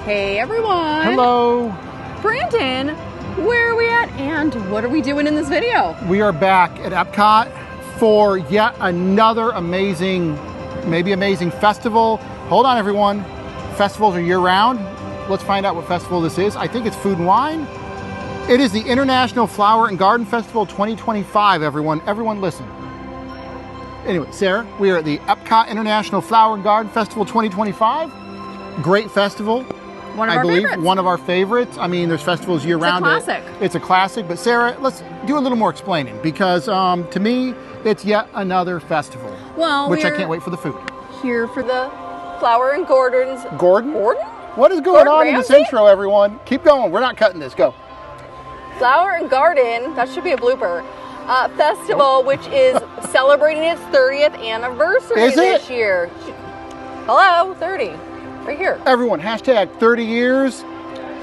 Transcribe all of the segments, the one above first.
Hey everyone! Hello! Brandon, where are we at and what are we doing in this video? We are back at Epcot for yet another amazing festival. Hold on everyone, festivals are year-round. Let's find out what festival this is. I think it's Food and Wine. It is the International Flower and Garden Festival 2025, everyone. Everyone listen. Anyway, Sarah, we are at the Epcot International Flower and Garden Festival 2025. Great festival. One of our favorites. One of our favorites. I mean, there's festivals year-round. It's a classic. It's a classic. But Sarah, let's do a little more explaining because to me, it's yet another festival. Well, which I can't wait for the food. Here for the Flower and Gordon's. Gordon? Gordon? What is going on in this Ramsay? intro, everyone? Keep going. We're not cutting this. Go. Flower and Garden, that should be a blooper, festival, which is celebrating its 30th anniversary this year. Hello, 30. Right here. Everyone, hashtag 30 years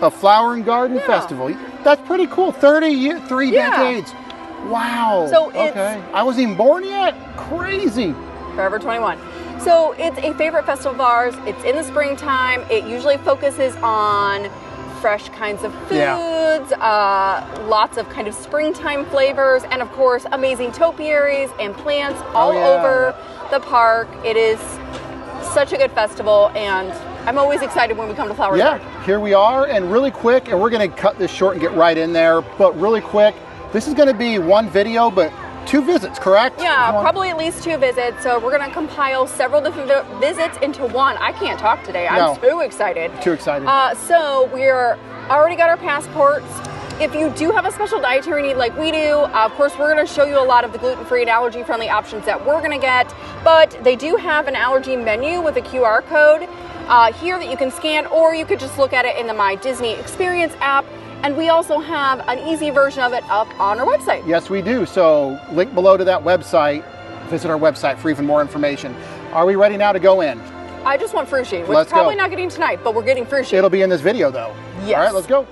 of Flower and Garden Festival. That's pretty cool. 30 years, 3 decades. Wow. So it's, okay. I wasn't even born yet. Crazy. Forever 21. So it's a favorite festival of ours. It's in the springtime. It usually focuses on fresh kinds of foods, lots of kind of springtime flavors, and of course, amazing topiaries and plants all over the park. It is such a good festival, and I'm always excited when we come to Flower Garden. Here we are, and really quick, and we're going to cut this short and get right in there, but really quick, this is going to be one video, but 2 visits, correct? Yeah, probably at least 2 visits. So we're going to compile several different visits into one. I can't talk today. I'm so excited. Too excited. So we're already got our passports. If you do have a special dietary need like we do, of course, we're going to show you a lot of the gluten-free and allergy-friendly options that we're going to get. But they do have an allergy menu with a QR code here that you can scan, or you could just look at it in the My Disney Experience app. And we also have an easy version of it up on our website. Yes, we do. So link below to that website. Visit our website for even more information. Are we ready now to go in? I just want frushi, which is probably not getting tonight, but we're getting frushi. It'll be in this video, though. Yes. All right, let's go.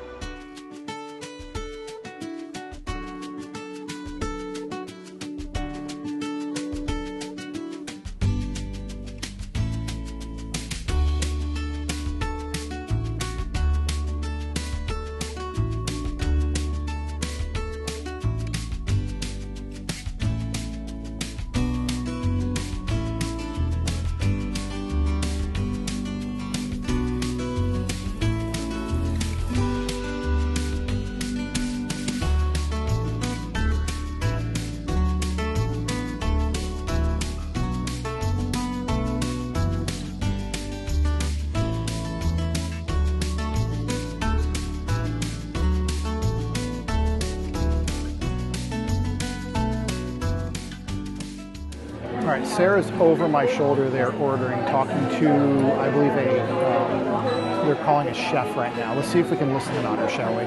All right, Sarah's over my shoulder there ordering, talking to, I believe, they're calling a chef right now. Let's see if we can listen in on her, shall we?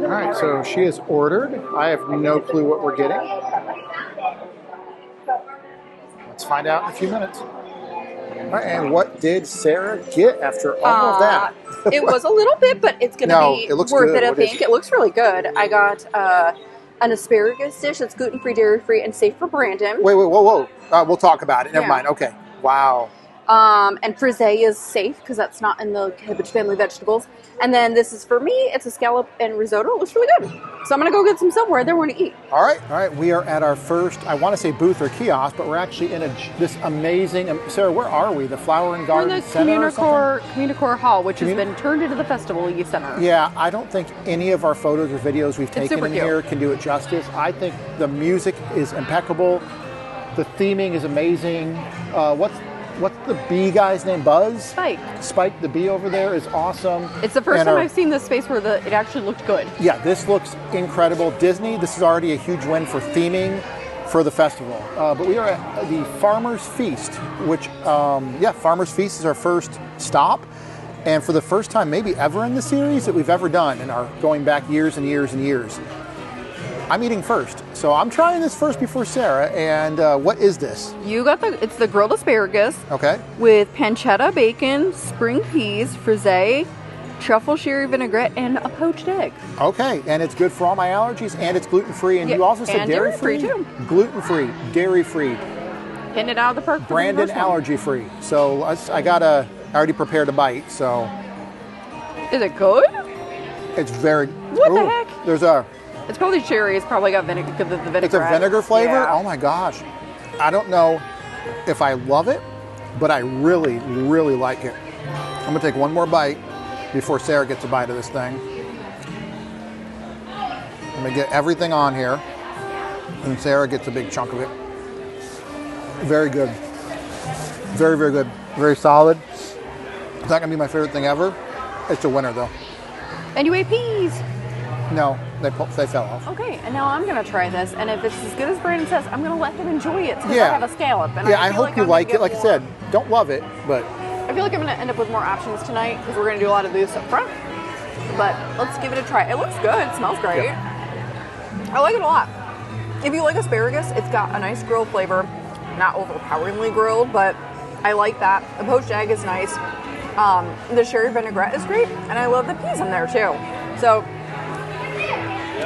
All right, so she has ordered. I have no clue what we're getting. Let's find out in a few minutes. All right, and what did Sarah get after all of that? It was a little bit, but it's going to be worth it, I think. It looks really good. I got an asparagus dish that's gluten-free, dairy-free, and safe for Brandon. Wait, whoa. We'll talk about it. Never mind. Okay. Wow. And frisee is safe because that's not in the cabbage family vegetables. And then this is for me. It's a scallop and risotto. It looks really good. So I'm going to go get some somewhere there to eat. All right. We are at our first, I want to say booth or kiosk, but we're actually in this amazing, Sarah, where are we? The Flower and Garden Center or something? Communicore Hall, which has been turned into the Festival Center. Yeah, I don't think any of our photos or videos we've taken in here can do it justice. I think the music is impeccable. The theming is amazing. What's the bee guy's name? Buzz? Spike, the bee over there is awesome. It's the first time I've seen this space where it actually looked good. Yeah, this looks incredible. Disney, this is already a huge win for theming for the festival. But we are at the Farmer's Feast, which, Farmer's Feast is our first stop. And for the first time maybe ever in the series that we've ever done, and are going back years and years and years. I'm eating first. So I'm trying this first before Sarah. And what is this? It's the grilled asparagus. Okay. With pancetta, bacon, spring peas, frisee, truffle sherry vinaigrette, and a poached egg. Okay, and it's good for all my allergies, and it's gluten-free, and you also said dairy-free? Too. Gluten-free, dairy-free. Hitting it out of the park. Brandon allergy-free. So I already prepared a bite, so. Is it good? It's very. What the heck? There's a. It's probably cherry. It's probably got vinegar because of the vinegar. It's a vinegar flavor? Yeah. Oh my gosh. I don't know if I love it, but I really, really like it. I'm gonna take one more bite before Sarah gets a bite of this thing. I'm gonna get everything on here, and Sarah gets a big chunk of it. Very good. Very, very good. Very solid. It's not gonna be my favorite thing ever. It's a winner though. And you ate peas. No, they fell off. Okay, and now I'm gonna try this, and if it's as good as Brandon says, I'm gonna let him enjoy it because Yeah. I have a scallop. And I hope you like it. Like I said, don't love it, but I feel like I'm gonna end up with more options tonight because we're gonna do a lot of these up front. But let's give it a try. It looks good. It smells great. Yeah. I like it a lot. If you like asparagus, it's got a nice grilled flavor. Not overpoweringly grilled, but I like that. The poached egg is nice. The sherry vinaigrette is great, and I love the peas in there too. So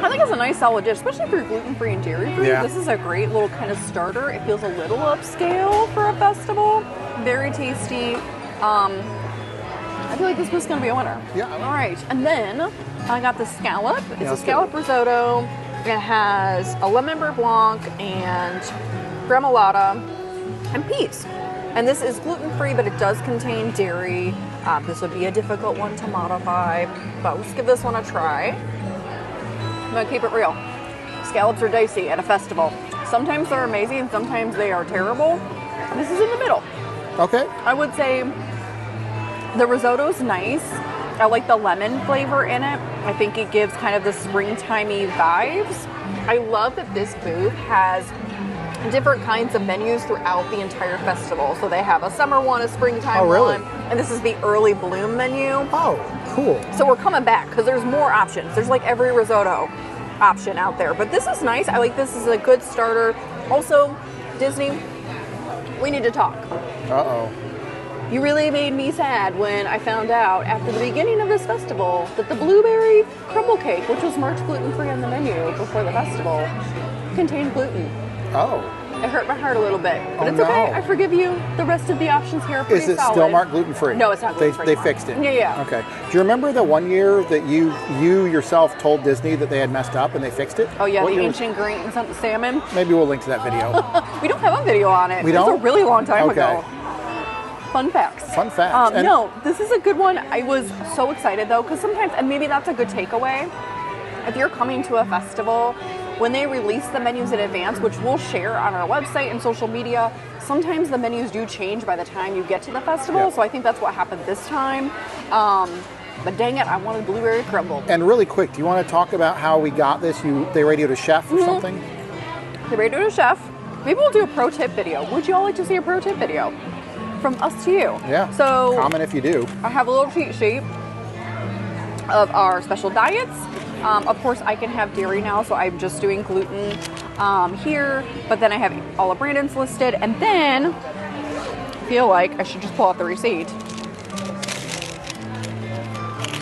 I think it's a nice solid dish, especially if you're gluten-free and dairy-free. Yeah. This is a great little kind of starter. It feels a little upscale for a festival. Very tasty. I feel like this was going to be a winner. Yeah. All right, and then I got the scallop. It's a scallop risotto. It has a lemon beurre blanc and gremolata and peas. And this is gluten-free, but it does contain dairy. This would be a difficult one to modify, but let's give this one a try. I'm gonna keep it real. Scallops are dicey at a festival. Sometimes they're amazing, sometimes they are terrible. This is in the middle. okay. I would say the risotto's nice. I like the lemon flavor in it. I think it gives kind of the springtimey vibes. I love that this booth has different kinds of menus throughout the entire festival. So they have a summer one, a springtime one, and this is the early bloom menu. Oh, cool. So we're coming back because there's more options. There's like every risotto option out there. But this is nice. I like this as a good starter. Also, Disney, we need to talk. Uh-oh. You really made me sad when I found out after the beginning of this festival that the blueberry crumble cake, which was marked gluten-free on the menu before the festival, contained gluten. Oh. It hurt my heart a little bit, but Oh, it's okay. no. I forgive you. The rest of the options here are pretty Is it solid. still marked gluten-free? No, it's not gluten-free. They fixed it? Yeah. Okay. Do you remember the one year that you yourself told Disney that they had messed up and they fixed it? Oh, yeah, What the year ancient green salmon. Maybe we'll link to that video. We don't have a video on it. We It was don't? a really long time Okay. ago. Fun facts. Fun facts. And- No, this is a good one. I was so excited though, because sometimes, and maybe that's a good takeaway, if you're coming to a festival, when they release the menus in advance, which we'll share on our website and social media, sometimes the menus do change by the time you get to the festival. Yeah. So I think that's what happened this time. But dang it, I wanted blueberry crumble. And really quick, do you want to talk about how we got this? They radioed a chef or something? They radioed a chef. Maybe we'll do a pro tip video. Would you all like to see a pro tip video? From us to you. Yeah. So comment if you do. I have a little cheat sheet of our special diets. Of course, I can have dairy now, so I'm just doing gluten here. But then I have all of Brandon's listed, and then I feel like I should just pull out the receipt.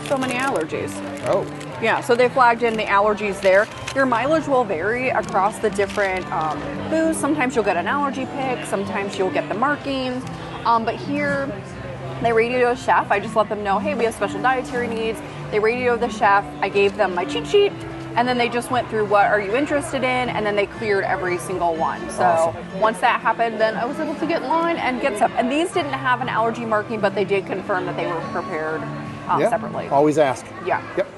So many allergies. Oh. Yeah, so they flagged in the allergies there. Your mileage will vary across the different booths. Sometimes you'll get an allergy pick, sometimes you'll get the markings. But here, they radioed a chef. I just let them know, hey, we have special dietary needs. They radioed the chef. I gave them my cheat sheet, and then they just went through what are you interested in, and then they cleared every single one. So Awesome. Once that happened, then I was able to get in line and get stuff. And these didn't have an allergy marking, but they did confirm that they were prepared Yeah. separately. Always ask. Yeah. Yep.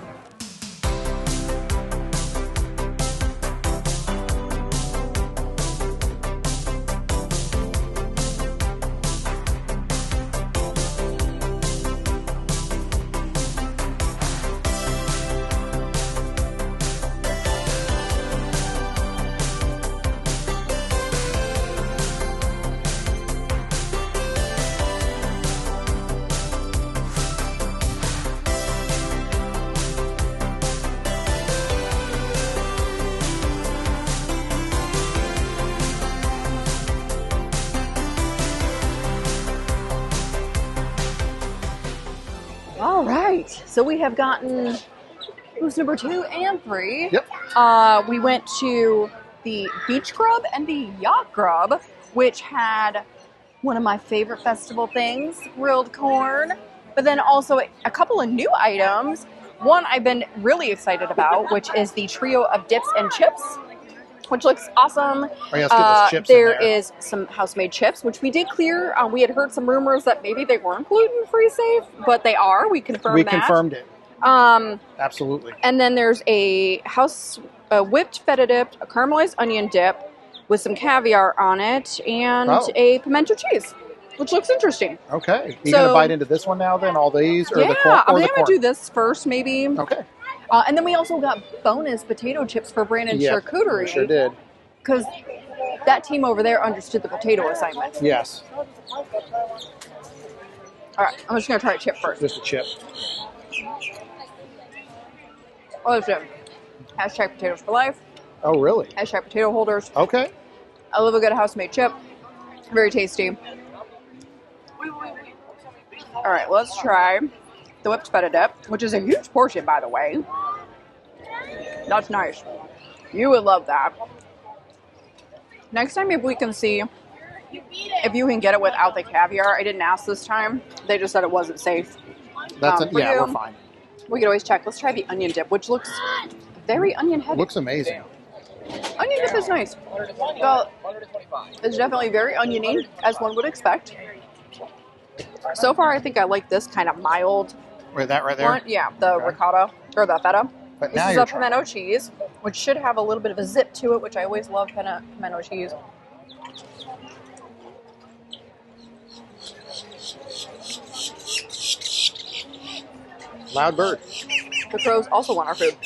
So we have gotten booths number 2 and 3. Yep. We went to the Beach Grub and the Yacht Grub, which had one of my favorite festival things, grilled corn, but then also a couple of new items. One I've been really excited about, which is the trio of dips and chips, which looks awesome. Oh, yeah, let's get those chips there in there. is some house-made chips, which we did clear. We had heard some rumors that maybe they weren't gluten-free safe, but they are. We confirmed that. We confirmed it. Absolutely. And then there's a whipped feta dip, a caramelized onion dip with some caviar on it, and a pimento cheese, which looks interesting. Okay. You going to bite into this one now then? All these? Or the corn? I think I'm going to do this first, maybe. Okay. And then we also got bonus potato chips for Brandon's charcuterie. We sure did. Because that team over there understood the potato assignment. Yes. All right, I'm just going to try a chip first. Just a chip. Oh, that's good. Hashtag potatoes for life. Oh, really? Hashtag potato holders. Okay. I love a good house-made chip. Very tasty. All right, let's try the whipped feta dip, which is a huge portion, by the way. That's nice. You would love that. Next time, if we can see if you can get it without the caviar. I didn't ask this time. They just said it wasn't safe. We're fine. We could always check. Let's try the onion dip, which looks very onion heavy. Looks amazing. Onion dip is nice. Well, it's definitely very oniony, as one would expect. So far, I think I like this kind of mild. Wait, that right there? One. Yeah, the ricotta, or the feta. But This now is you're a pimento cheese, which should have a little bit of a zip to it, which I always love pimento cheese. Loud bird. The crows also want our food.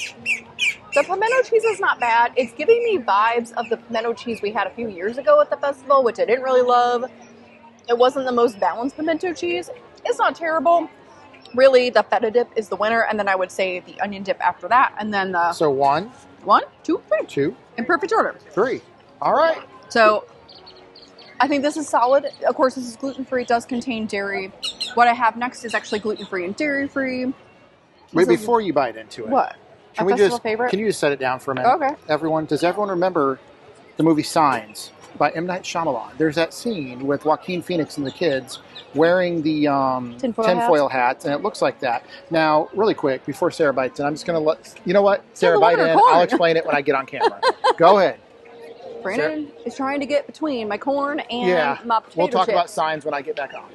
The pimento cheese is not bad. It's giving me vibes of the pimento cheese we had a few years ago at the festival, which I didn't really love. It wasn't the most balanced pimento cheese. It's not terrible. Really, the feta dip is the winner, and then I would say the onion dip after that, and then the... So 1, 2, 3. 2. In perfect order. 3. All right. So, I think this is solid. Of course, this is gluten-free. It does contain dairy. What I have next is actually gluten-free and dairy-free. Wait, before you bite into it. What? Can you just set it down for a minute? Okay. Does everyone remember the movie Signs by M. Night Shyamalan? There's that scene with Joaquin Phoenix and the kids wearing the tinfoil hats, and it looks like that. Now, really quick, before Sarah bites in, I'm just going to let... You know what? Sarah, bite in. I'll explain it when I get on camera. Go ahead. Brandon is trying to get between my corn and my potato We'll talk chips. about Signs when I get back on.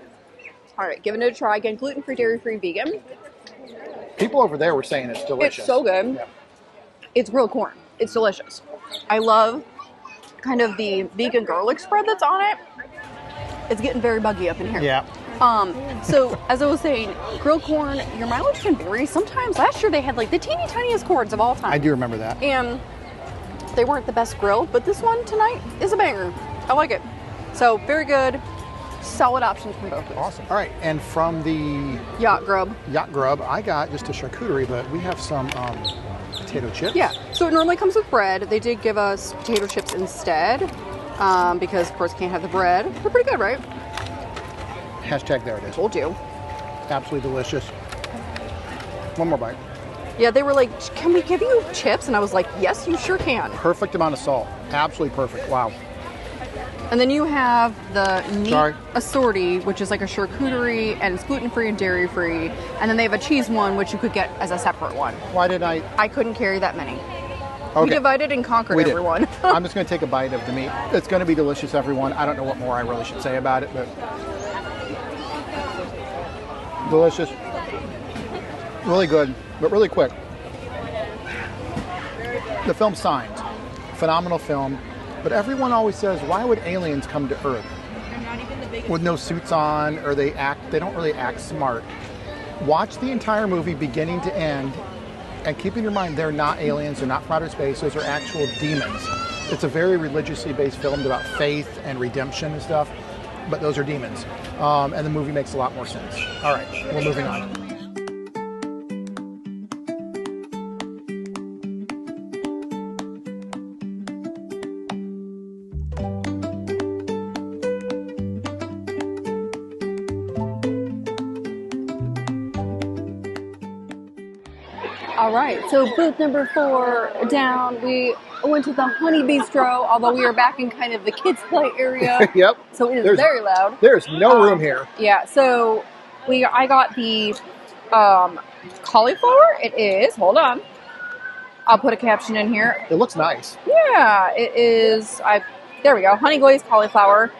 All right, giving it a try. Again, gluten-free, dairy-free, vegan. People over there were saying it's delicious. It's so good. Yeah. It's grilled corn. It's delicious. I love kind of the vegan garlic spread that's on it. It's getting very buggy up in here. Yeah. So, as I was saying, grilled corn, your mileage can vary. Sometimes, last year they had like the teeny tiniest corns of all time. I do remember that. And they weren't the best grilled, but this one tonight is a banger. I like it. So, very good. Solid options from both. Awesome. All right, and from the Yacht Grub, I got just a charcuterie, but we have some potato chips. Yeah, so it normally comes with bread. They did give us potato chips instead, because of course can't have the bread. They're pretty good, right? Hashtag there it is. Told you. Absolutely delicious. One more bite. Yeah, they were like, can we give you chips? And I was like, yes, you sure can. Perfect amount of salt. Absolutely perfect. Wow. And then you have the meat assorti, which is like a charcuterie, and it's gluten-free and dairy-free. And then they have a cheese one, which you could get as a separate one. Why didn't I? I couldn't carry that many. Okay. We divided and conquered everyone. I'm just going to take a bite of the meat. It's going to be delicious, everyone. I don't know what more I really should say about it, but delicious. Really good, but really quick. The film Signs. Phenomenal film. But everyone always says, why would aliens come to Earth with no suits on, or they don't really act smart? Watch the entire movie beginning to end, and keep in your mind, they're not aliens, they're not from outer space, those are actual demons. It's a very religiously based film about faith and redemption and stuff, but those are demons. And the movie makes a lot more sense. All right, we're moving on. right, so booth number 4 down, we went to the Honey Bee-stro, although we are back in kind of the kids' play area. Yep. So it is very loud. There's no room here. Yeah, so I got the cauliflower. It is, hold on. I'll put a caption in here. It looks nice. Yeah, it is, there we go, honey glazed cauliflower.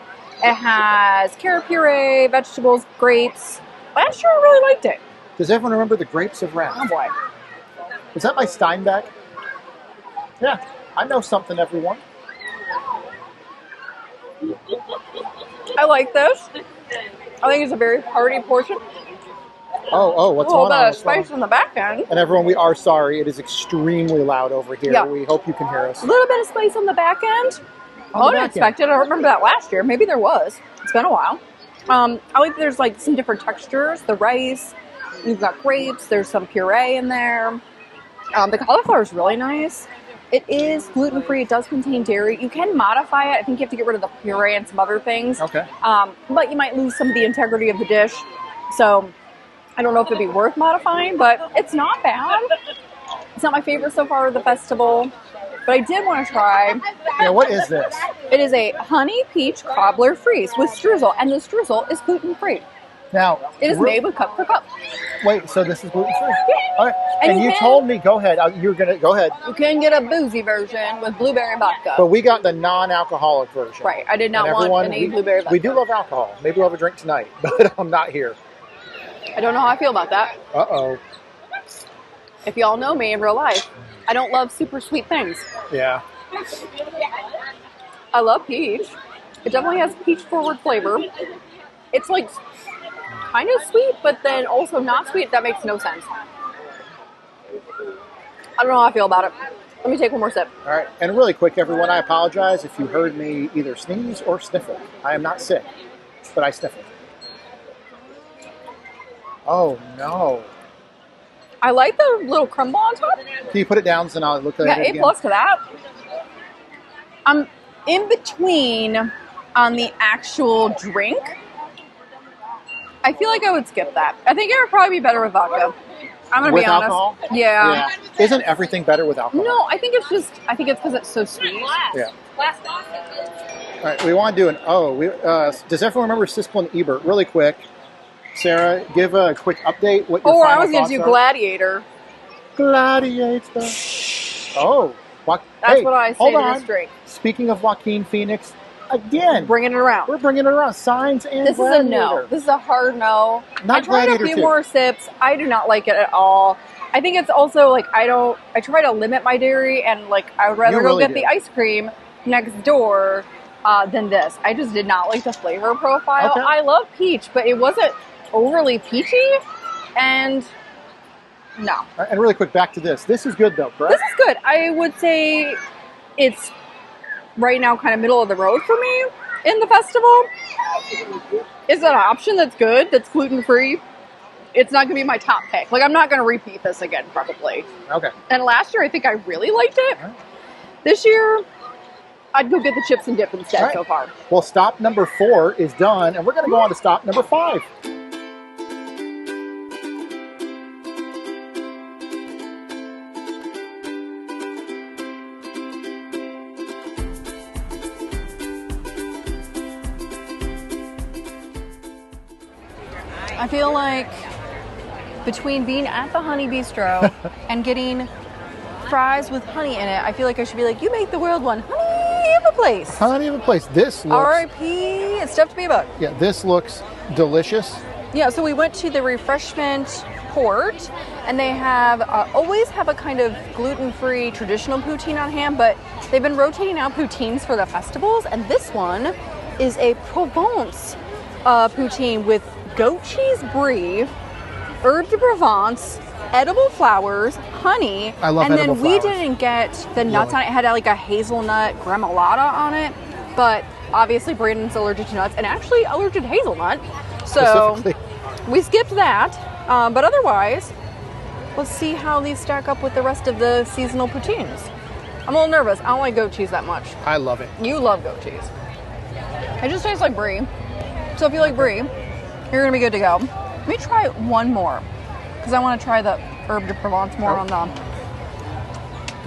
It has carrot puree, vegetables, grapes. Last year I really liked it. Does everyone remember the grapes of wrath? Oh boy. Was that by Steinbeck? Yeah, I know something, everyone. I like this. I think it's a very hearty portion. Oh, what's going on? A little bit of spice on the back end. And everyone, we are sorry. It is extremely loud over here. Yeah. We hope you can hear us. A little bit of spice on the back end. Unexpected. I don't remember that last year. Maybe there was. It's been a while. I like there's like some different textures. The rice. You've got grapes. There's some puree in there. The cauliflower is really nice. It is gluten-free. It does contain dairy. You can modify it. I think you have to get rid of the puree and some other things. Okay. But you might lose some of the integrity of the dish. So I don't know if it'd be worth modifying, but it's not bad. It's not my favorite so far of the festival, but I did want to try. Yeah, what is this? It is a honey peach cobbler freeze with streusel, and the streusel is gluten-free. Now, it is made with cup for cup. Wait, so this is gluten-free? Yeah. All right. And you told me, go ahead. You're gonna go ahead. You can get a boozy version with blueberry vodka. But we got the non-alcoholic version. Right. I did not want any blueberry vodka. We do love alcohol. Maybe we'll have a drink tonight, but I'm not here. I don't know how I feel about that. Uh-oh. If y'all know me in real life, I don't love super sweet things. Yeah. I love peach. It definitely has peach-forward flavor. It's like kind of sweet, but then also not sweet. That makes no sense. I don't know how I feel about it. Let me take one more sip. All right. And really quick, everyone, I apologize if you heard me either sneeze or sniffle. I am not sick, but I sniffled. Oh, no. I like the little crumble on top. Can you put it down so I'll look at it again? Yeah, A+ to that. I'm in between on the actual drink. I feel like I would skip that. I think it would probably be better with vodka. I'm going to be honest. Alcohol? Yeah. Isn't everything better with alcohol? No, I think it's because it's so sweet. Yeah. All right, we want to do does everyone remember Siskel and Ebert? Really quick. Sarah, give a quick update. What your I was going to do Gladiator. Gladiator. Oh. That's what I say to this drink. Speaking of Joaquin Phoenix, again. Bringing it around. We're bringing it around. Signs and This Gladiator. Is a no. This is a hard no. Not I tried Gladiator a few 2. more sips. I do not like it at all. I think it's also like I try to limit my dairy, and like I would rather go get the ice cream next door than this. I just did not like the flavor profile. Okay. I love peach, but it wasn't overly peachy, and no. And really quick, back to this. This is good though, correct? This is good. I would say it's right now kind of middle of the road for me in the festival. It's an option that's good, that's gluten-free. It's not going to be my top pick. Like, I'm not going to repeat this again, probably. Okay. And last year, I think I really liked it. Right. This year, I'd go get the chips and dip instead so far. Well, stop number 4 is done, and we're going to go on to stop number 5. I feel like between being at the Honey Bee-stro and getting fries with honey in it, I feel like I should be like, you make the world one honey of a place. Honey of a place. This looks... R.I.P. It's tough to be about. Yeah, this looks delicious. Yeah, so we went to the Refreshment port, and they have always have a kind of gluten-free traditional poutine on hand, but they've been rotating out poutines for the festivals, and this one is a Provence poutine with goat cheese brie, herb de Provence, edible flowers, honey. I love and edible then we flowers. didn't get the nuts on it. It had like a hazelnut gremolata on it, but obviously Brandon's allergic to nuts and actually allergic to hazelnut. So we skipped that. But otherwise, let's see how these stack up with the rest of the seasonal poutines. I'm a little nervous. I don't like goat cheese that much. I love it. You love goat cheese. It just tastes like brie. So if you like brie, you're going to be good to go. Let me try one more, because I want to try the herb de Provence more on the.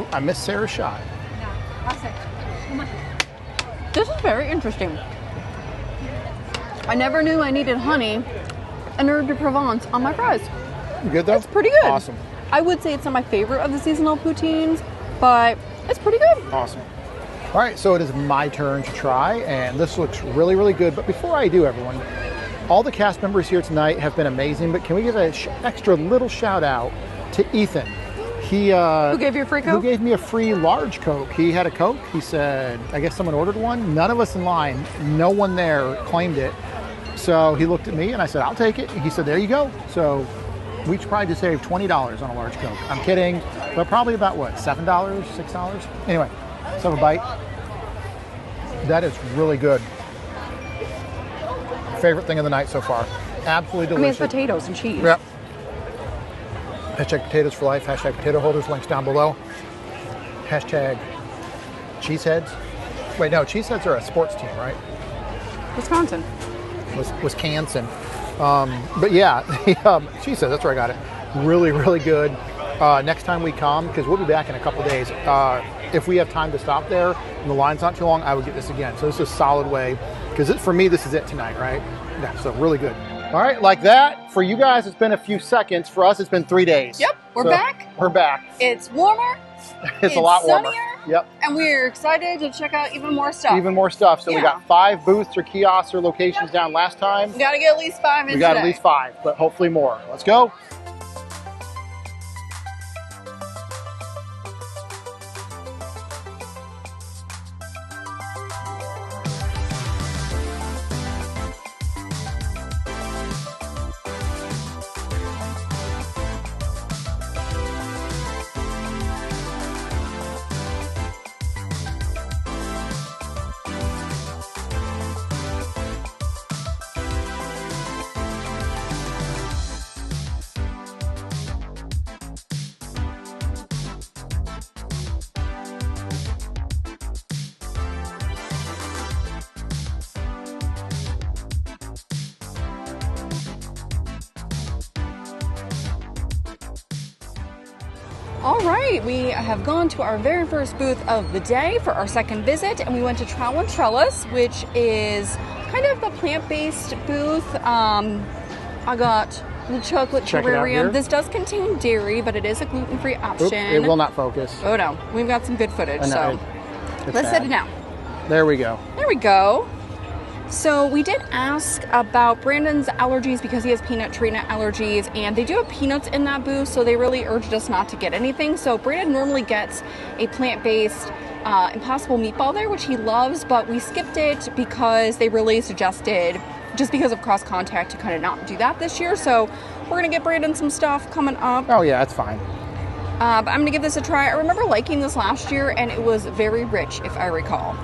Ooh, I missed Sarah's shot. This is very interesting. I never knew I needed honey and herb de Provence on my fries. You good though? It's pretty good. Awesome. I would say it's not my favorite of the seasonal poutines, but it's pretty good. Awesome. All right, so it is my turn to try, and this looks really, really good. But before I do, everyone, all the cast members here tonight have been amazing, but can we give an extra little shout out to Ethan? He Who gave you a free Coke? Who gave me a free large Coke. He had a Coke. He said, I guess someone ordered one. None of us in line, no one there claimed it. So he looked at me and I said, I'll take it. He said, there you go. So we each probably just saved $20 on a large Coke. I'm kidding, but probably about what, $7, $6? Anyway, let's have a bite. That is really good. Favorite thing of the night so far. Absolutely delicious. I mean, it's potatoes and cheese. Yep. Hashtag potatoes for life. Hashtag potato holders. Links down below. Hashtag cheeseheads. Wait, no, cheeseheads are a sports team, right? Wisconsin. Wisconsin. But yeah, cheeseheads, that's where I got it. Really, really good. Next time we come, because we'll be back in a couple days, if we have time to stop there and the line's not too long, I would get this again. So this is a solid way, because for me, this is it tonight, right? Yeah, so really good. All right, like that. For you guys, it's been a few seconds. For us, it's been 3 days. Yep, we're back. We're back. It's warmer. It's a lot warmer. Sunnier, yep. And we're excited to check out even more stuff. Even more stuff. So Yeah. we got 5 booths or kiosks or locations down last time. We got to get at least 5 in We got today. at least 5, but hopefully more. Let's go. All right, we have gone to our very first booth of the day for our second visit, and we went to Trowel and Trellis, which is kind of the plant-based booth. I got the chocolate Check it out here. terrarium. This does contain dairy, but it is a gluten-free option. Oop, it will not focus. Oh no, we've got some good footage, I know, so it's let's bad. set it down. There we go. There we go. So we did ask about Brandon's allergies because he has peanut tree nut allergies, and they do have peanuts in that booth, so they really urged us not to get anything. So Brandon normally gets a plant-based Impossible meatball there, which he loves, but we skipped it because they really suggested, just because of cross contact, to kind of not do that this year. So we're gonna get Brandon some stuff coming up. Oh yeah, that's fine. But I'm gonna give this a try. I remember liking this last year, and it was very rich, if I recall.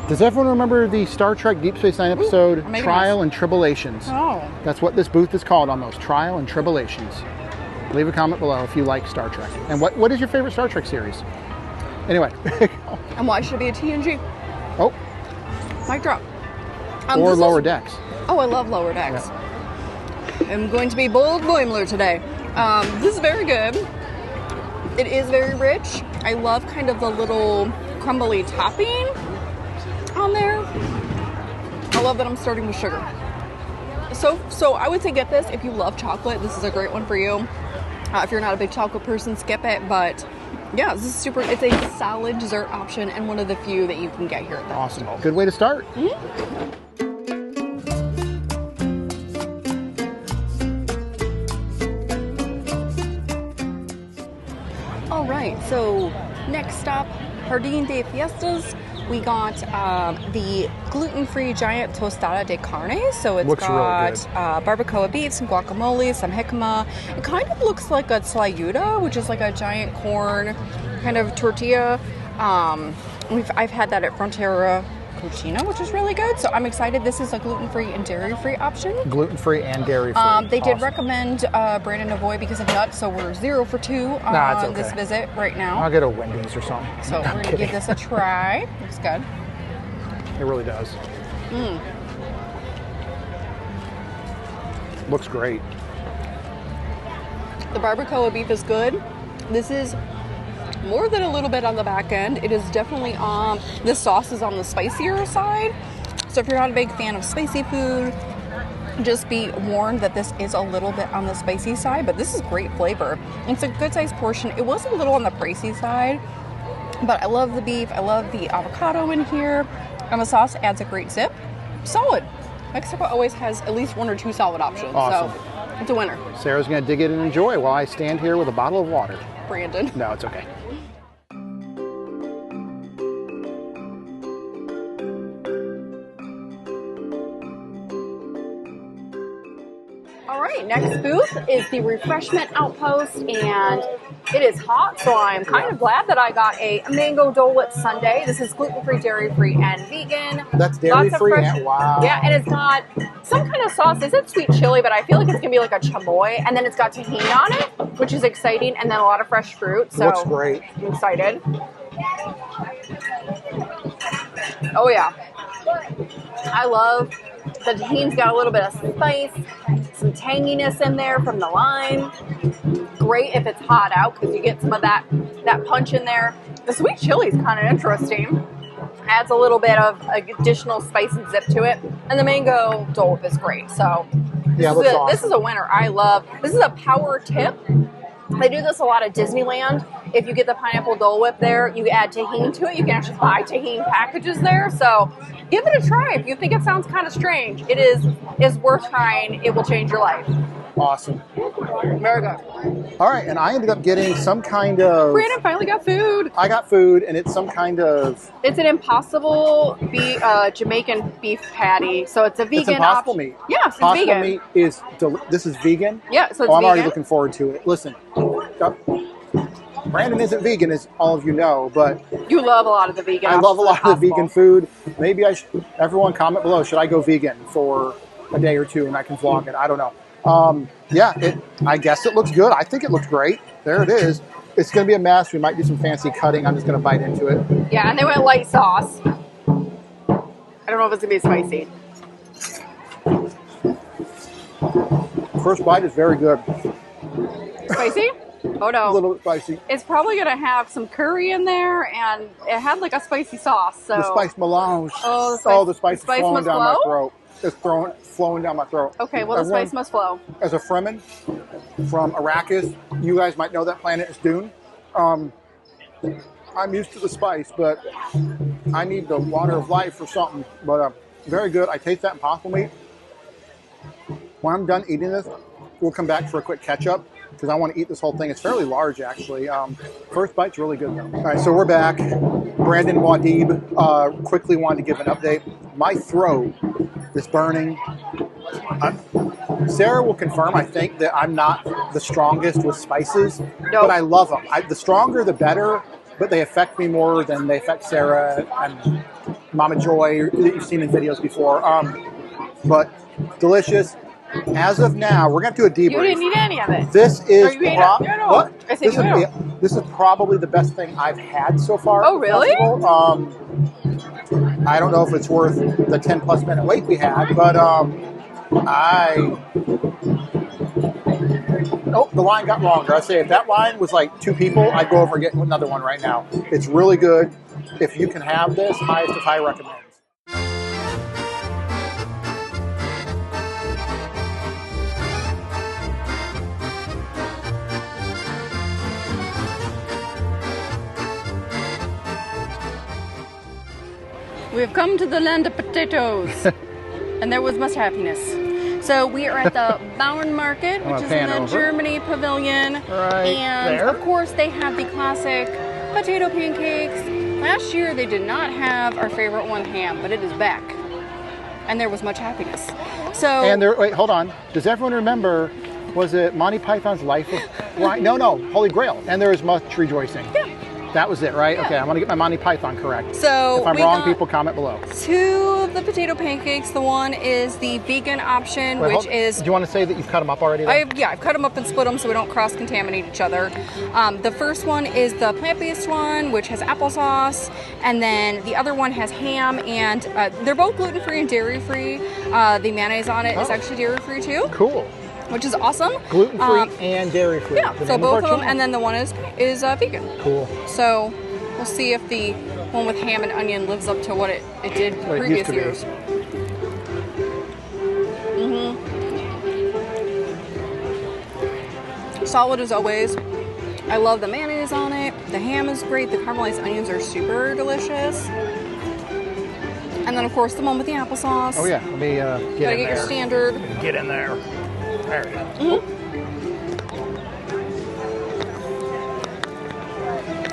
Does everyone remember the Star Trek Deep Space Nine episode, maybe Trial and Tribulations? Oh. That's what this booth is called almost, Trial and Tribulations. Leave a comment below if you like Star Trek. And what is your favorite Star Trek series? Anyway. And why should it be a TNG? Oh, Mic drop. or this Lower is- Decks. Oh, I love Lower Decks. I'm going to be bold Boimler today. This is very good. It is very rich. I love kind of the little crumbly topping on there. I love that I'm starting with sugar. So I would say get this if you love chocolate. This is a great one for you. If you're not a big chocolate person, skip it. But yeah, this is super. It's a solid dessert option and one of the few that you can get here at the Awesome. festival. Good way to start. All right, so next stop, Jardin de Fiestas. We got the gluten-free giant tostada de carne. So it's Looks really got good. barbacoa beef, some guacamole, some jicama. It kind of looks like a tlayuda, which is like a giant corn kind of tortilla. I've had that at Frontera Cucina, which is really good. So I'm excited. This is a gluten-free and dairy-free option. Gluten-free and dairy-free. They did Awesome. recommend Brandon avoid because of nuts, so we're 0 for 2 on Nah, it's okay. this visit right now. I'll get a Wendy's or something. So I'm we're going to kidding. give this a try. Looks good. It really does. Looks great. The barbacoa beef is good. This is more than a little bit on the back end. It is definitely on, this sauce is on the spicier side. So if you're not a big fan of spicy food, just be warned that this is a little bit on the spicy side, but this is great flavor. It's a good sized portion. It was a little on the pricey side, but I love the beef. I love the avocado in here, and the sauce adds a great zip. Solid. Mexico always has at least 1 or 2 solid options. Awesome. So it's a winner. Sarah's gonna dig in and enjoy while I stand here with a bottle of water. Brandon. No, it's okay. All right, next booth is the Refreshment Outpost, and it is hot, so I'm kind of glad that I got a mango Dole Whip sundae. This is gluten-free, dairy-free, and vegan. That's dairy-free, fresh, wow. Yeah, and it's got some kind of sauce. Is it sweet chili? But I feel like it's gonna be like a chamoy, and then it's got tahini on it, which is exciting, and then a lot of fresh fruit. So looks great. I'm excited. Oh yeah, I love the tahini's got a little bit of spice, some tanginess in there from the lime. Great if it's hot out because you get some of that punch in there. The sweet chili is kind of interesting. Adds a little bit of additional spice and zip to it. And the mango Dole Whip is great. So Yeah, awesome. This is a winner. I love, this is a power tip. They do this a lot at Disneyland. If you get the pineapple Dole Whip there, you add tahini to it. You can actually buy tahini packages there. So give it a try. If you think it sounds kind of strange, it is worth trying. It will change your life. Awesome. Very good. All right, and I ended up getting some kind of... Brandon finally got food. I got food, and it's some kind of... It's an Impossible Jamaican beef patty. So it's a vegan It's Impossible meat. Yes, it's Impossible vegan. meat is... This is vegan? Yeah, so it's I'm vegan. already looking forward to it. Listen, Brandon isn't vegan, as all of you know, but... You love a lot of the vegan. I love a lot of the Impossible. vegan food. Maybe I should... Everyone comment below, should I go vegan for a day or two and I can vlog it? I don't know. Yeah, I guess it looks good. I think it looks great. There it is. It's going to be a mess. We might do some fancy cutting. I'm just going to bite into it. Yeah, and they went light sauce. I don't know if it's going to be spicy. First bite is very good. Spicy? Oh no. A little bit spicy. It's probably going to have some curry in there, and it had like a spicy sauce. So The spice melange. Oh, the spice is flowing must down flow? my throat. It's flowing down my throat. Okay, well, the spice must flow. As a Fremen from Arrakis, you guys might know that planet is Dune. I'm used to the spice, but I need the water of life or something. But very good. I taste that Impossible meat. When I'm done eating this, we'll come back for a quick catch-up because I want to eat this whole thing. It's fairly large, actually. First bite's really good, though. All right, so we're back. Brandon Wadib quickly wanted to give an update. My throat is burning. Sarah will confirm, I think, that I'm not the strongest with spices, but I love them. The stronger, the better, but they affect me more than they affect Sarah and Mama Joy that you've seen in videos before. But delicious. As of now, we're going to do a debrief. You didn't eat any of it. This is what? I said this is probably the best thing I've had so far. Oh, really? I don't know if it's worth the 10+ minute wait we had, but the line got longer. I say if that line was like 2 people, I'd go over and get another one right now. It's really good. If you can have this, highest of high recommends. We have come to the land of potatoes, and there was much happiness. So we are at the Bauernmarkt, which is in the Germany pavilion, and of course they have the classic potato pancakes. Last year they did not have our favorite one, ham, but it is back, and there was much happiness. So and there, wait, hold on. Does everyone remember? Was it Monty Python's Life of Brian? No, Holy Grail. And there was much rejoicing. Yeah. That was it, right? Yeah. Okay, I'm going to get my Monty Python correct. So if I'm wrong, people comment below. 2 of the potato pancakes. The one is the vegan option, which is... Do you want to say that you've cut them up already? I've cut them up and split them so we don't cross-contaminate each other. The first one is the plant-based one, which has applesauce. And then the other one has ham, and they're both gluten-free and dairy-free. The mayonnaise on it is actually dairy-free too. Cool. which is awesome. Gluten-free and dairy-free. Yeah, so both of them, and then the one is vegan. Cool. So we'll see if the one with ham and onion lives up to what it did previous years. Solid as always. I love the mayonnaise on it. The ham is great. The caramelized onions are super delicious. And then, of course, the one with the applesauce. Oh, yeah. Let me get in there. Gotta get your standard. Get in there. There we go.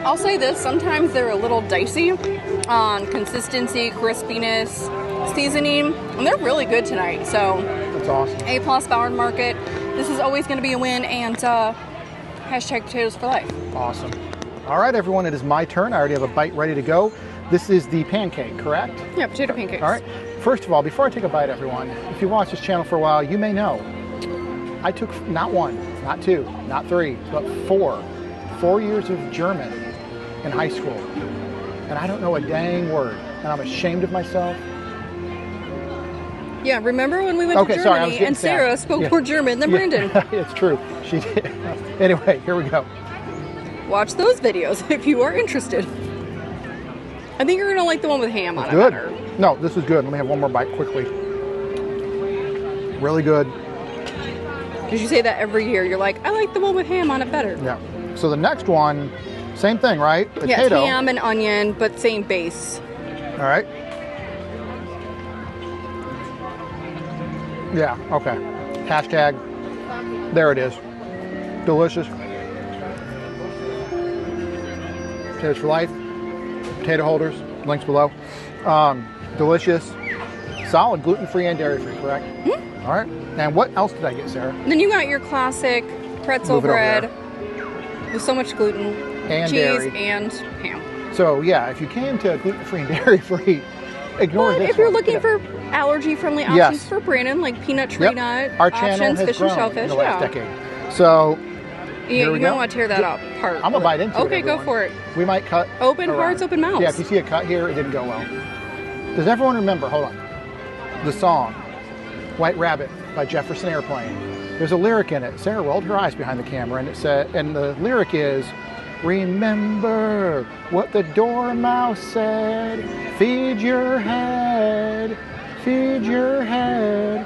I'll say this. Sometimes they're a little dicey on consistency, crispiness, seasoning. And they're really good tonight. So, that's awesome. A+ Bauernmarkt. This is always going to be a win. And hashtag potatoes for life. Awesome. All right, everyone. It is my turn. I already have a bite ready to go. This is the pancake, correct? Yeah, potato pancakes. All right. First of all, before I take a bite, everyone, if you've watched this channel for a while, you may know I took not 1, not 2, not 3, but 4 years of German in high school. And I don't know a dang word. And I'm ashamed of myself. Yeah, remember when we went to Germany and Sarah spoke more German than Brandon? It's true. She did. Anyway, here we go. Watch those videos if you are interested. I think you're going to like the one with ham on it better. No, this is good. Let me have one more bite quickly. Really good. Because you say that every year. You're like, I like the one with ham on it better. Yeah. So the next one, same thing, right? Potato. Yeah, it's ham and onion, but same base. All right. Yeah, okay. Hashtag, there it is. Delicious. Potatoes for life. Potato holders, links below. Delicious. Solid, gluten-free and dairy-free, correct? Mm-hmm. All right. And what else did I get, Sarah? Then you got your classic pretzel bread with so much gluten, and cheese, dairy. And ham. So, yeah, if you came to gluten-free and dairy-free, ignore this. But if you're looking for allergy-friendly options for Brandon, like peanut, tree nut, our channel options, has fish grown and shellfish, in the last decade. So, you might want to tear that apart. I'm going to bite into it, Okay, go for it. We might cut open hearts, open mouths. Yeah, if you see a cut here, it didn't go well. Does everyone remember, hold on, the song White Rabbit by Jefferson Airplane? There's a lyric in it. Sarah rolled her eyes behind the camera, and it said, and the lyric is, remember what the dormouse said, feed your head, feed your head.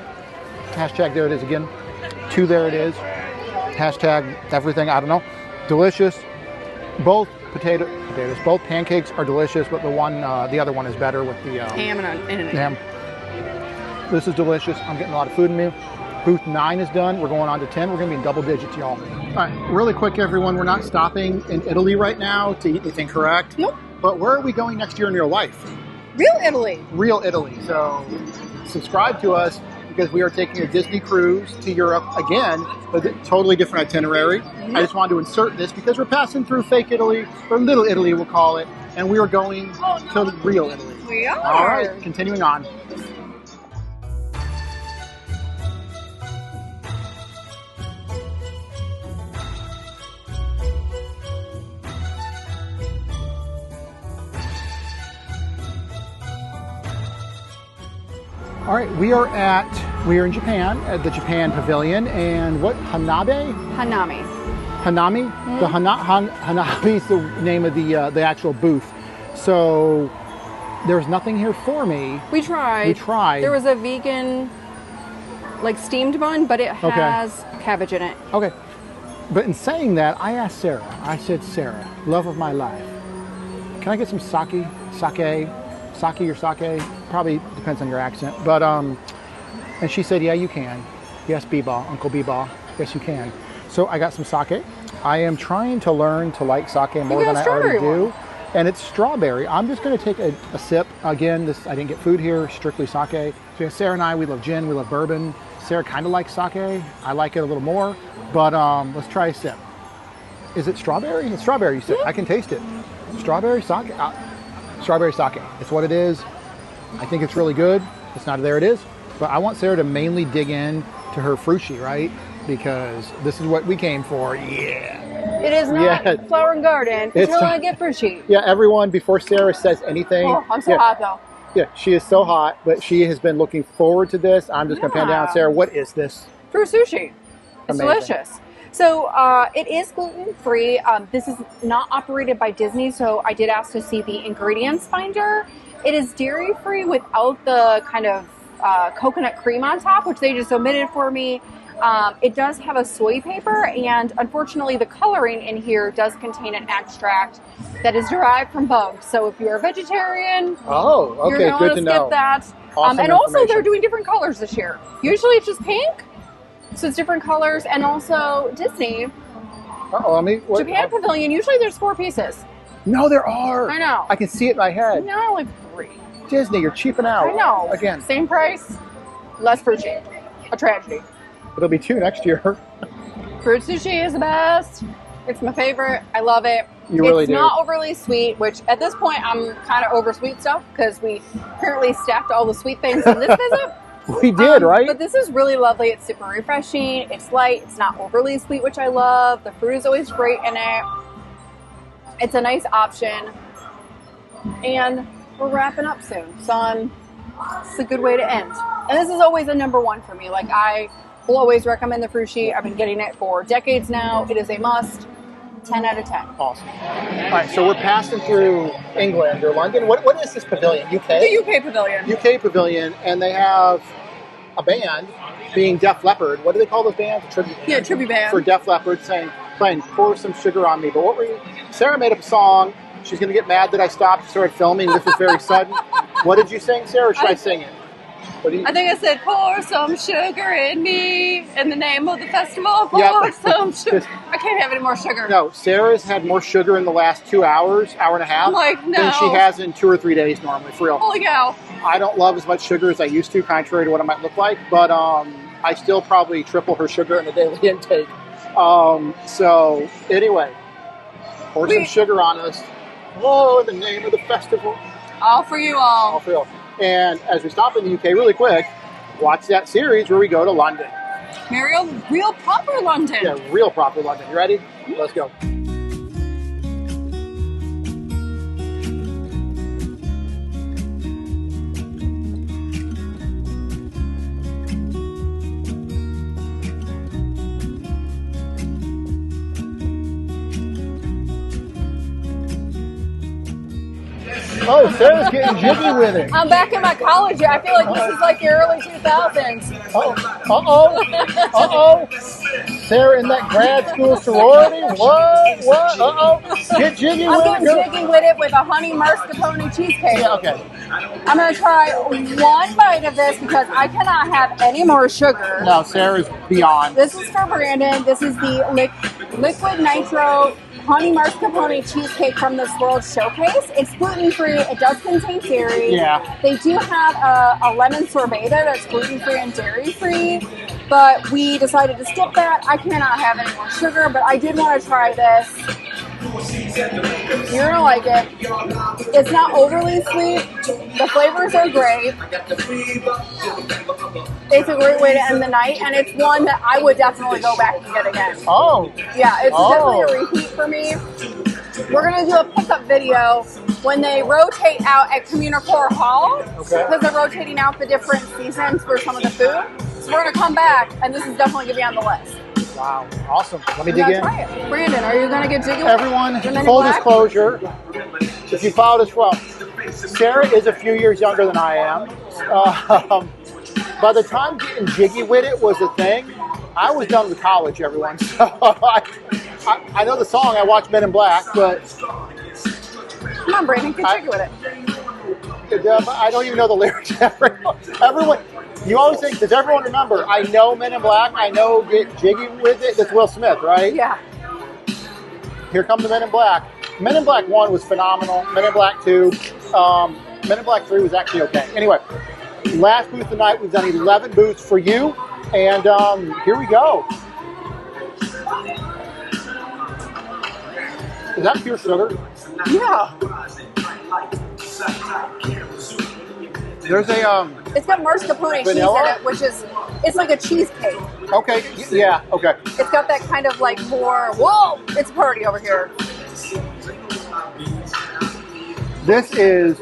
Hashtag there it is again. 2 there it is. Hashtag everything, I don't know. Delicious. Both potatoes, both pancakes are delicious, but the other one is better with the ham and ham. This is delicious. I'm getting a lot of food in me. Booth 9 is done. We're going on to 10. We're going to be in double digits, y'all. All right, really quick, everyone. We're not stopping in Italy right now to eat anything, correct? Nope. But where are we going next year in real life? Real Italy. Real Italy. So subscribe to us because we are taking a Disney cruise to Europe again with a totally different itinerary. I just wanted to insert this because we're passing through fake Italy, or Little Italy we'll call it, and we are going to real Italy. We are. All right, continuing on. All right, we are in Japan at the Japan Pavilion, and what Hanami? Hanami. Hanami. Mm-hmm. The Hanami is the name of the actual booth. So there's nothing here for me. We tried. There was a vegan, like steamed bun, but it has cabbage in it. Okay, but in saying that, I asked Sarah. I said, Sarah, love of my life, can I get some sake or sake? Probably depends on your accent. But, and she said, yeah, you can. Yes, Beba, Uncle Beba. Yes, you can. So I got some sake. I am trying to learn to like sake more than I already do. And it's strawberry. I'm just going to take a sip. Again, I didn't get food here, strictly sake. So Sarah and I, we love gin, we love bourbon. Sarah kind of likes sake. I like it a little more. But let's try a sip. Is it strawberry? It's strawberry, you said. I can taste it. Strawberry sake? Strawberry sake. It's what it is. I think it's really good. It's not there it is. But I want Sarah to mainly dig in to her frushi, right? Because this is what we came for. Yeah. It is not Flower and Garden. It's really want to get frushi. Yeah, everyone, before Sarah says anything. Oh, I'm so hot though. Yeah, she is so hot, but she has been looking forward to this. I'm just going to pan down. Sarah, what is this? Fruit sushi. It's Amazing. delicious. So it is gluten-free. This is not operated by Disney, so I did ask to see the ingredients finder. It is dairy-free without the kind of coconut cream on top, which they just omitted for me. It does have a soy paper, and unfortunately the coloring in here does contain an extract that is derived from bugs. So if you're a vegetarian, Oh, okay, you're going good to to skip know. that. Awesome And also information. they're doing different colors this year. Usually it's just pink, so it's different colors. And also Disney, Uh-oh, let me... What, Japan Pavilion, usually there's 4 pieces. No, there are. I know. I can see it in my head. No, like 3. Disney, you're cheaping out. I know. Again. Same price, less fruit sushi. A tragedy. It'll be 2 next year. Fruit sushi is the best. It's my favorite. I love it. You really do. It's not overly sweet, which at this point I'm kind of over sweet stuff because we apparently stacked all the sweet things in this visit. We did, right? But this is really lovely. It's super refreshing. It's light. It's not overly sweet, which I love. The fruit is always great in it. It's a nice option. And we're wrapping up soon. So it's a good way to end. And this is always a number 1 for me. Like, I will always recommend the frushi. I've been getting it for decades now. It is a must. 10 out of 10. Awesome. All right, so we're passing through England or London. What is this pavilion? UK? The UK Pavilion. UK pavilion, and they have a band being Def Leppard. What do they call those bands? A tribute band? Yeah, tribute band. For Def Leppard playing Pour Some Sugar on Me. But what were you? Sarah made up a song. She's going to get mad that I stopped and started filming. This was very sudden. What did you sing, Sarah, or should I sing it? What do you... I think I said, pour some sugar in me in the name of the festival. Pour Yep. some sugar. I can't have any more sugar. No, Sarah's had more sugar in the last 2 hours, hour and a half, I'm like, no. than she has in 2 or 3 days normally, for real. Holy cow. I don't love as much sugar as I used to, contrary to what it might look like, but I still probably triple her sugar in a daily intake. So, anyway, pour some sugar on us. Oh, in the name of the festival. All for you All all. for real. And as we stop in the UK really quick, watch that series where we go to London. Real proper London. Yeah, real proper London. You ready? Let's go. Oh, Sarah's getting jiggy with it. I'm back in my college year. I feel like this is like the early 2000s. Uh-oh. Sarah in that grad school sorority? What? Uh-oh. Get jiggy I'm with getting it. jiggy with it with a honey mascarpone cheesecake. Yeah, okay. I'm going to try 1 bite of this because I cannot have any more sugar. No, Sarah's beyond. This is for Brandon. This is the liquid nitro honey mascarpone cheesecake from the Swirled showcase. It's gluten-free. It does contain dairy. Yeah. They do have a lemon sorbet there that's gluten-free and dairy-free, but we decided to skip that. I cannot have any more sugar, but I did want to try this. You're going to like it. It's not overly sweet. The flavors are great. It's a great way to end the night, and it's one that I would definitely go back and get again. Oh. Yeah, it's definitely a repeat for me. We're going to do a pickup video when they rotate out at Communicore Hall, because they're rotating out the different seasons for some of the food. So we're going to come back, and this is definitely going to be on the list. Wow. Awesome. Let me We're dig in. gonna try it. Brandon, are you going to get jiggy? Everyone, The Men in full Black? disclosure, if you followed us well, Sarah is a few years younger than I am. By the time getting jiggy with it was a thing, I was done with college, everyone. So I know the song, I watched Men in Black, but Come on, Brandon, get jiggy with it. I don't even know the lyrics. Everyone, you always think, does everyone remember? I know Men in Black, I know Get Jiggy with It. That's Will Smith, right? Yeah. Here come the Men in Black. Men in Black 1 was phenomenal. Men in Black 2. Men in Black 3 was actually okay. Anyway, last booth tonight, we've done 11 booths for you. And here we go. Is that pure sugar? Yeah. There's a, It's got mascarpone cheese in Vanilla? it, which is, it's like a cheesecake. okay, yeah, okay. It's got that kind of like more, whoa, it's a party over here. This is,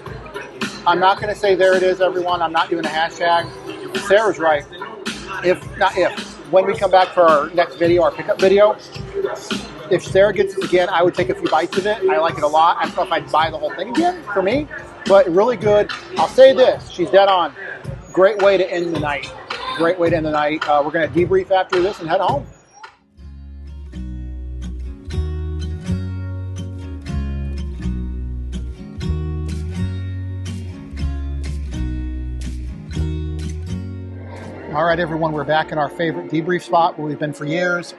I'm not going to say there it is, everyone. I'm not doing a hashtag. Sarah's right. when we come back for our next video, our pickup video, if Sarah gets it again, I would take a few bites of it. I like it a lot. I don't know if I'd buy the whole thing again for me, but really good. I'll say this, she's dead on. Great way to end the night. Great way to end the night. We're going to debrief after this and head home. All right, everyone, we're back in our favorite debrief spot where we've been for years.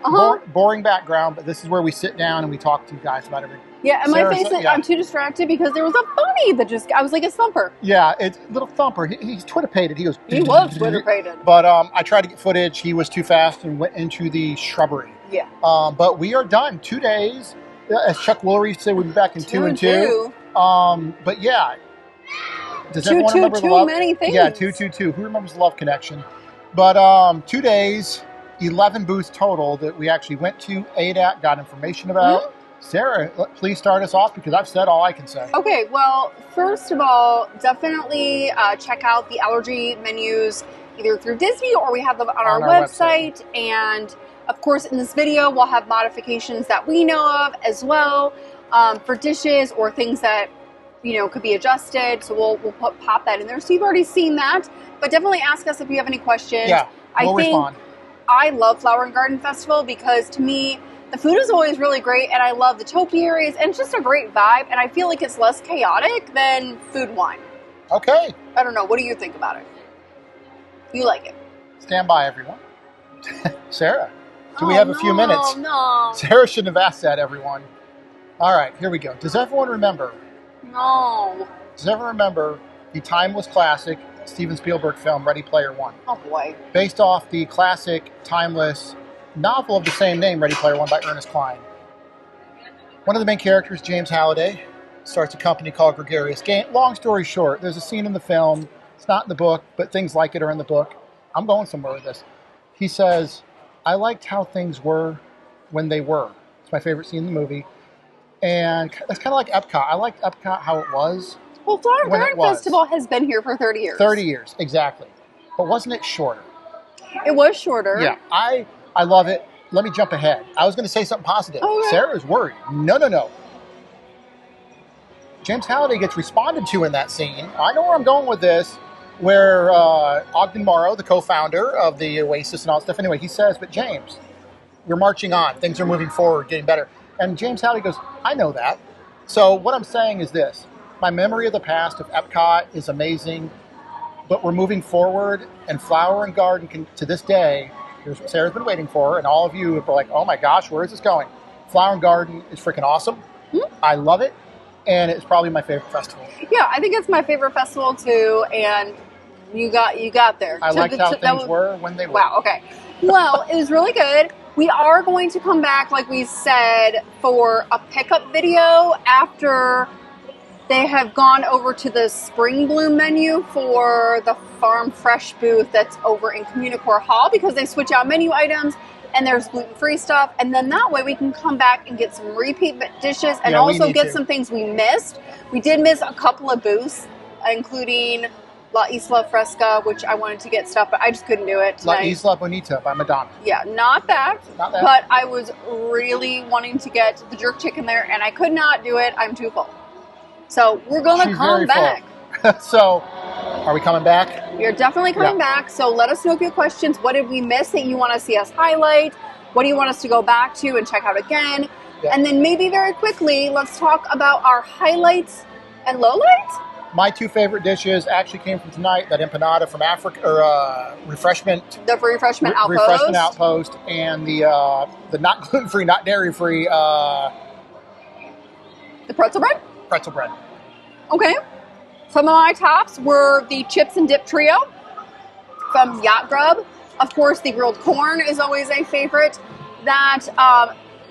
Boring background, but this is where we sit down and we talk to you guys about everything. Yeah, and my face, I'm too distracted because there was a bunny that just, I was like a thumper. Yeah, it's a little thumper. He's Twitter-pated. He was Twitter-pated. But I tried to get footage. He was too fast and went into the shrubbery. Yeah. But we are done. 2 days. As Chuck Woolery said, we'll be back in 2 and 2. But yeah. Does everyone remember the love? Many things. Yeah, 222. Who remembers the Love Connection? But 2 days, 11 booths total that we actually went to, ate at, got information about. Sarah, please start us off because I've said all I can say. Okay, well, first of all, definitely check out the allergy menus either through Disney or we have them on our website. And of course, in this video, we'll have modifications that we know of as well for dishes or things that, you know, could be adjusted. So we'll pop that in there. So you've already seen that, but definitely ask us if you have any questions. Yeah, we'll respond. I love Flower and Garden Festival because to me, the food is always really great, and I love the topiaries, and it's just a great vibe, and I feel like it's less chaotic than Food Wine. Okay. I don't know. What do you think about it? You like it? Stand by, everyone. Sarah, do we have a few minutes? No. Sarah shouldn't have asked that, everyone. All right, here we go. Does everyone remember? No. Does everyone remember the timeless classic Steven Spielberg film, Ready Player One? Oh, boy. Based off the classic, timeless novel of the same name, Ready Player One by Ernest Cline. One of the main characters, James Halliday, starts a company called Gregarious Game. Long story short, there's a scene in the film. It's not in the book, but things like it are in the book. I'm going somewhere with this. He says, I liked how things were when they were. It's my favorite scene in the movie. And it's kind of like Epcot. I liked Epcot how it was. Well, Flower and Garden Festival has been here for 30 years. 30 years, exactly. But wasn't it shorter? It was shorter. Yeah, I love it. Let me jump ahead. I was going to say something positive. Okay. Sarah's worried. No. James Halliday gets responded to in that scene. I know where I'm going with this, where Ogden Morrow, the co-founder of the Oasis and all that stuff, anyway, he says, but James, we're marching on. Things are moving forward, getting better. And James Halliday goes, I know that. So what I'm saying is this. My memory of the past of Epcot is amazing, but we're moving forward, and Flower and Garden can, to this day, here's what Sarah's been waiting for, and all of you are like, oh my gosh, where is this going? Flower and Garden is freaking awesome. I love it, and it's probably my favorite festival. Yeah, I think it's my favorite festival too, and you got there. I liked how things were when they were. Wow, okay. Well, it was really good. We are going to come back, like we said, for a pickup video after they have gone over to the Spring Bloom menu for the Farm Fresh booth that's over in Communicore Hall because they switch out menu items and there's gluten-free stuff. And then that way we can come back and get some repeat dishes and also get some things we missed. We did miss a couple of booths, including La Isla Fresca, which I wanted to get stuff, but I just couldn't do it tonight. La Isla Bonita by Madonna. Yeah, not that. But I was really wanting to get the jerk chicken there, and I could not do it. I'm too full. So we're going to come back. So are we coming back? We are definitely coming back. So let us know if you have questions. What did we miss that you want to see us highlight? What do you want us to go back to and check out again? Yeah. And then maybe very quickly, let's talk about our highlights and lowlights. My two favorite dishes actually came from tonight, that empanada from Africa, or Refreshment. The Refreshment Outpost. Refreshment Outpost, and the not gluten-free, not dairy-free. The pretzel bread? Pretzel bread. Okay. Some of my tops were the chips and dip trio from Yacht Grub. Of course, the grilled corn is always a favorite. That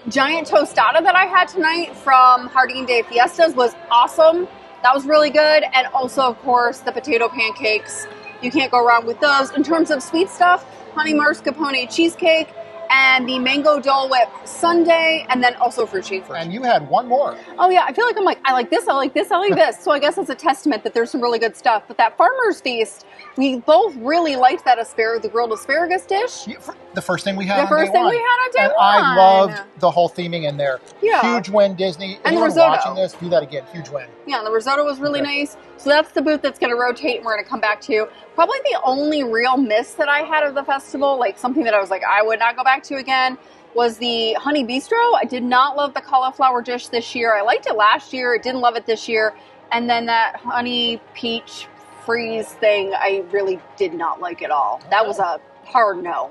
giant tostada that I had tonight from Jardin de Fiestas was awesome. That was really good. And also, of course, the potato pancakes. You can't go wrong with those. In terms of sweet stuff, honey mascarpone cheesecake and the mango Dole Whip sundae, and then also fruit sheet. And you had one more. Oh yeah, I feel like I'm like, I like this, I like this, I like this. So I guess it's a testament that there's some really good stuff. But that Farmer's Feast, we both really liked that the grilled asparagus dish. Yeah, the first thing we had The on first day thing one. we had on day and one. I loved the whole theming in there. Yeah. Huge win, Disney. And the Anyone risotto. watching this, do that again. Huge win. Yeah, the risotto was really nice. So that's the booth that's going to rotate and we're going to come back to. Probably the only real miss that I had of the festival, like something that I was like, I would not go back to again, was the honey bistro. I did not love the cauliflower dish this year. I liked it last year. I didn't love it this year. And then that honey peach freeze thing, I really did not like at all. That was a hard no.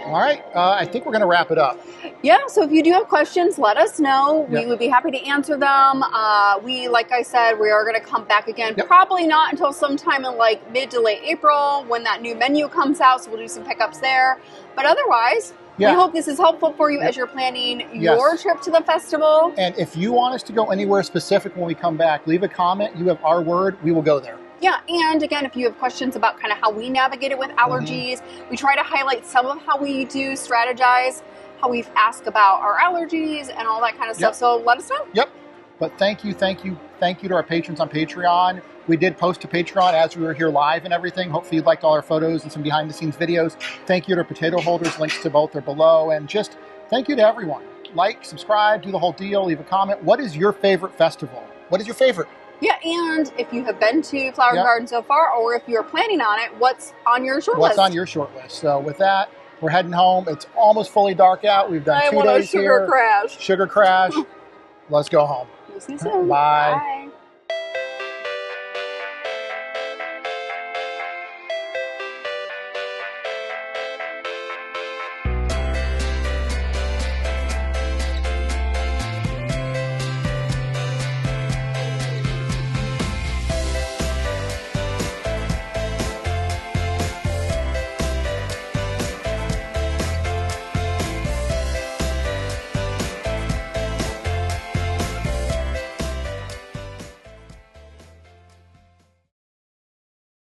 All right. I think we're going to wrap it up. Yeah, so if you do have questions, let us know. Yep. We would be happy to answer them. Like I said, we are going to come back again. Yep. Probably not until sometime in like mid to late April when that new menu comes out. So we'll do some pickups there. But otherwise, we hope this is helpful for you as you're planning your trip to the festival. And if you want us to go anywhere specific when we come back, leave a comment. You have our word. We will go there. Yeah, and again, if you have questions about kind of how we navigate it with allergies, we try to highlight some of how we do strategize, how we ask about our allergies and all that kind of stuff. So let us know. Yep. But thank you to our patrons on Patreon. We did post to Patreon as we were here live and everything. Hopefully you liked all our photos and some behind the scenes videos. Thank you to our potato holders. Links to both are below. And just thank you to everyone. Like, subscribe, do the whole deal, leave a comment. What is your favorite festival? What is your favorite? Yeah, and if you have been to Flower Garden so far, or if you're planning on it, what's on your short list? What's on your short list? So with that, we're heading home. It's almost fully dark out. We've done 2 days here. Sugar crash. Sugar crash. Let's go home. See you soon. Bye. Bye.